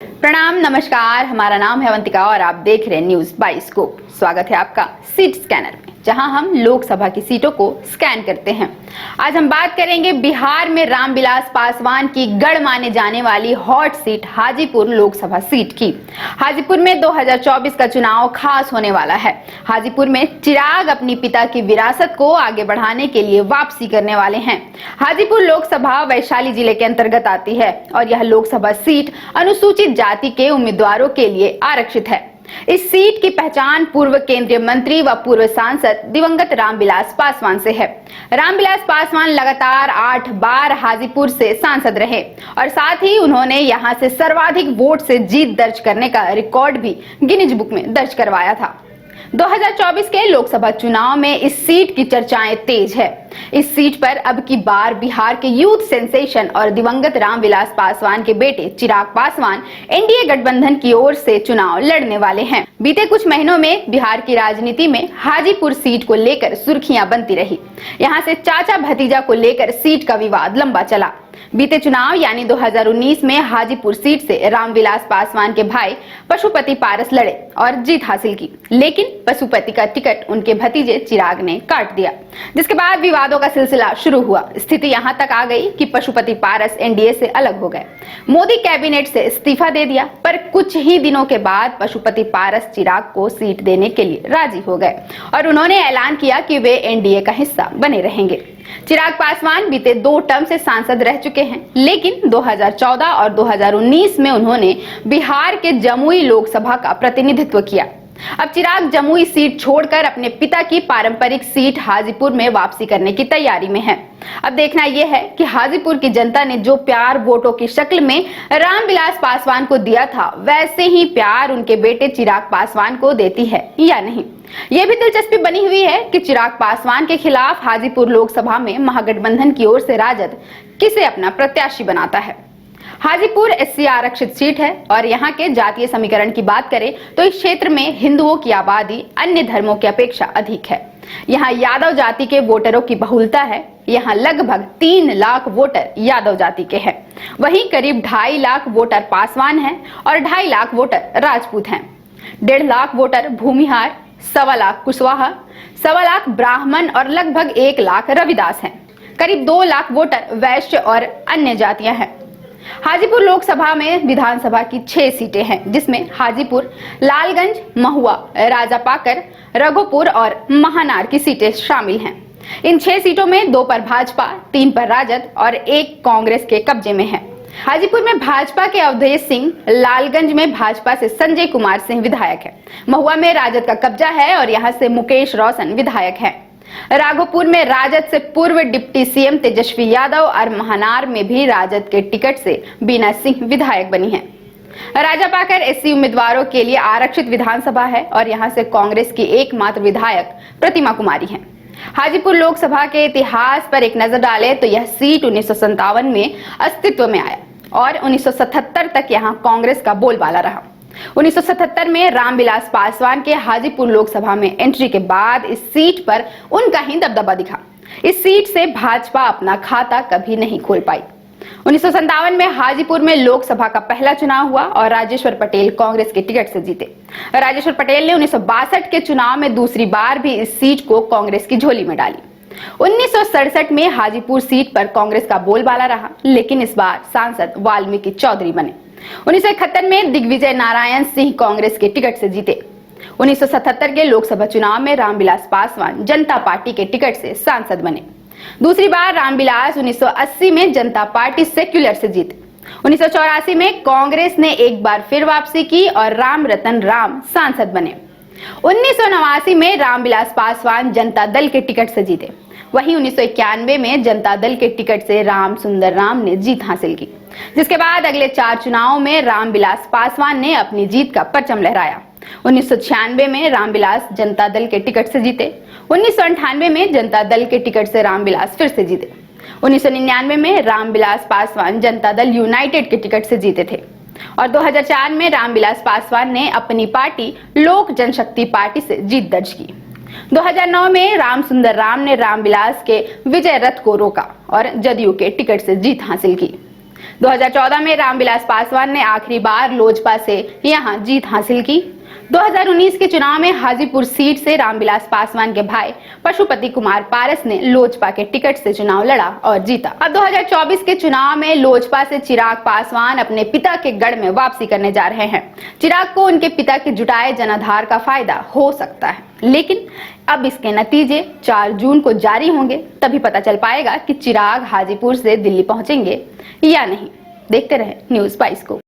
प्रणाम, नमस्कार। हमारा नाम है अवंतिका और आप देख रहे हैं न्यूज बाइस्कोप। स्वागत है आपका सीट स्कैनर में, जहां हम लोकसभा की सीटों को स्कैन करते हैं। आज हम बात करेंगे बिहार में रामविलास पासवान की गढ़ माने जाने वाली hot seat Hajipur Lok Sabha seat की। हाजीपुर में 2024 का चुनाव खास होने वाला है। हाजीपुर में चिराग अपनी पिता की विरासत को आगे बढ़ाने के लिए वापसी करने वाले हैं। हाजीपुर लोकसभा वैशाली जिले के अंतर्गत आती है और यह लोकसभा सीट अनुसूचित जाति के उम्मीदवारों के लिए आरक्षित है। इस सीट की पहचान पूर्व केंद्रीय मंत्री व पूर्व सांसद दिवंगत रामविलास पासवान से है। रामविलास पासवान लगातार 8 बार हाजीपुर से सांसद रहे और साथ ही उन्होंने यहां से सर्वाधिक वोट से जीत दर्ज करने का रिकॉर्ड भी गिनीज बुक में दर्ज करवाया था। 2024 के लोकसभा चुनाव में इस सीट की चर्चाएं तेज है। इस सीट पर अब की बार बिहार के यूथ सेंसेशन और दिवंगत रामविलास पासवान के बेटे चिराग पासवान एनडीए गठबंधन की ओर से चुनाव लड़ने वाले हैं। बीते कुछ महीनों में बिहार की राजनीति में हाजीपुर सीट को लेकर सुर्खियां बनती रही। यहां से चाचा भतीजा को लेकर सीट का विवाद लंबा चला। बीते चुनाव यानी 2019 में हाजीपुर सीट से रामविलास पासवान के भाई पशुपति पारस लड़े और जीत हासिल की, लेकिन पशुपति का टिकट उनके भतीजे चिराग ने काट दिया, जिसके बाद विवादों का सिलसिला शुरू हुआ। स्थिति यहां तक आ गई कि पशुपति पारस एनडीए से अलग हो गए, मोदी कैबिनेट से इस्तीफा दे दिया। पर कुछ ही दिनों के बाद पशुपति पारस चिराग को सीट देने के लिए राजी हो गए और उन्होंने ऐलान किया कि वे एनडीए का हिस्सा बने रहेंगे। चिराग पासवान बीते 2 टर्म से सांसद रह चुके हैं, लेकिन 2014 और 2019 में उन्होंने बिहार के जमुई लोकसभा का प्रतिनिधित्व किया। अब चिराग जमुई सीट छोड़कर अपने पिता की पारंपरिक सीट हाजीपुर में वापसी करने की तैयारी में है। अब देखना यह है कि हाजीपुर की जनता ने जो प्यार वोटों की शक्ल में रामविलास पासवान को दिया था, वैसे ही प्यार उनके बेटे चिराग पासवान को देती है या नहीं। यह भी दिलचस्पी बनी हुई है कि चिराग पासवान के खिलाफ हाजीपुर लोकसभा में महागठबंधन की ओर से राजद किसे अपना प्रत्याशी बनाता है। हाजीपुर एससी आरक्षित सीट है और यहाँ के जातीय समीकरण की बात करें तो इस क्षेत्र में हिंदुओं की आबादी अन्य धर्मों की अपेक्षा अधिक है। यहाँ यादव जाति के वोटरों की बहुलता है। यहाँ लगभग 3 लाख वोटर यादव जाति के हैं। वहीं करीब 2.5 लाख वोटर पासवान हैं और 2.5 लाख वोटर राजपूत हैं। 1.5 लाख वोटर भूमिहार, 1.25 लाख कुशवाहा, 1.25 लाख ब्राह्मण और लगभग 1 लाख रविदास हैं। करीब 2 लाख वोटर वैश्य और अन्य जातियां हैं। हाजीपुर लोकसभा में विधानसभा की 6 सीटें हैं, जिसमें हाजीपुर, लालगंज, महुआ, राजापाकर, रघुपुर और महानार की सीटें शामिल हैं। इन 6 सीटों में 2 पर भाजपा, 3 पर राजद और 1 कांग्रेस के कब्जे में है। हाजीपुर में भाजपा के अवधेश सिंह, लालगंज में भाजपा से संजय कुमार सिंह विधायक है, महुआ में राजद का कब्जा है और यहां से मुकेश रोशन विधायक है। राघोपुर में राजद से पूर्व डिप्टी सीएम तेजस्वी यादव और महानार में भी राजद के टिकट से बीना सिंह विधायक बनी है। राजापाकर एससी उम्मीदवारों के लिए आरक्षित विधानसभा है और यहां से कांग्रेस की एकमात्र विधायक प्रतिमा कुमारी है। हाजीपुर लोकसभा के इतिहास पर एक नजर डालें तो यह सीट 1957 में अस्तित्व में आया और 1977 तक यहां कांग्रेस का बोलबाला रहा। 1977 में रामविलास पासवान के हाजीपुर लोकसभा में एंट्री के बाद इस सीट पर उनका ही दबदबा दिखा। इस सीट से भाजपा अपना खाता कभी नहीं खोल पाई। 1957 में हाजीपुर में लोकसभा का पहला चुनाव हुआ और राजेश्वर पटेल कांग्रेस के टिकट से जीते। राजेश्वर पटेल ने 1962 के चुनाव में दूसरी बार भी इस सीट को कांग्रेस की झोली में डाली। 1967 में हाजीपुर सीट पर कांग्रेस का बोलबाला रहा, लेकिन इस बार सांसद वाल्मीकि चौधरी बने। 1971 में दिग्विजय नारायण सिंह कांग्रेस के टिकट से जीते। 1977 के लोकसभा चुनाव में रामविलास पासवान जनता पार्टी के टिकट से सांसद बने। दूसरी बार रामविलास 1980 में जनता पार्टी सेक्युलर से जीते। 1984 में कांग्रेस ने एक बार फिर वापसी की और राम रतन राम सांसद बने। 1989 में रामविलास पासवान जनता दल के टिकट से जीते। वहीं 1991 में जनता दल के टिकट से राम सुंदर राम ने जीत हासिल की, जिसके बाद अगले 4 चुनावों में रामविलास पासवान ने अपनी जीत का परचम लहराया। 1996 में रामविलास जनता दल के टिकट से जीते। 1998 में जनता दल के टिकट से रामविलास फिर से जीते। 1999 में रामविलास पासवान जनता दल यूनाइटेड के टिकट से जीते थे और 2004 में रामविलास पासवान ने अपनी पार्टी लोक जनशक्ति पार्टी से जीत दर्ज की। 2009 में राम सुंदर राम ने रामविलास के विजय रथ को रोका और जदयू के टिकट से जीत हासिल की। 2014 में रामविलास पासवान ने आखिरी बार लोजपा से यहां जीत हासिल की। 2019 के चुनाव में हाजीपुर सीट से रामविलास पासवान के भाई पशुपति कुमार पारस ने लोजपा के टिकट से चुनाव लड़ा और जीता। अब 2024 के चुनाव में लोजपा से चिराग पासवान अपने पिता के गढ़ में वापसी करने जा रहे हैं। चिराग को उनके पिता के जुटाए जनाधार का फायदा हो सकता है, लेकिन अब इसके नतीजे 4 जून को जारी होंगे, तभी पता चल पाएगा कि चिराग हाजीपुर से दिल्ली पहुंचेंगे या नहीं। देखते रहे न्यूज़ 22 को।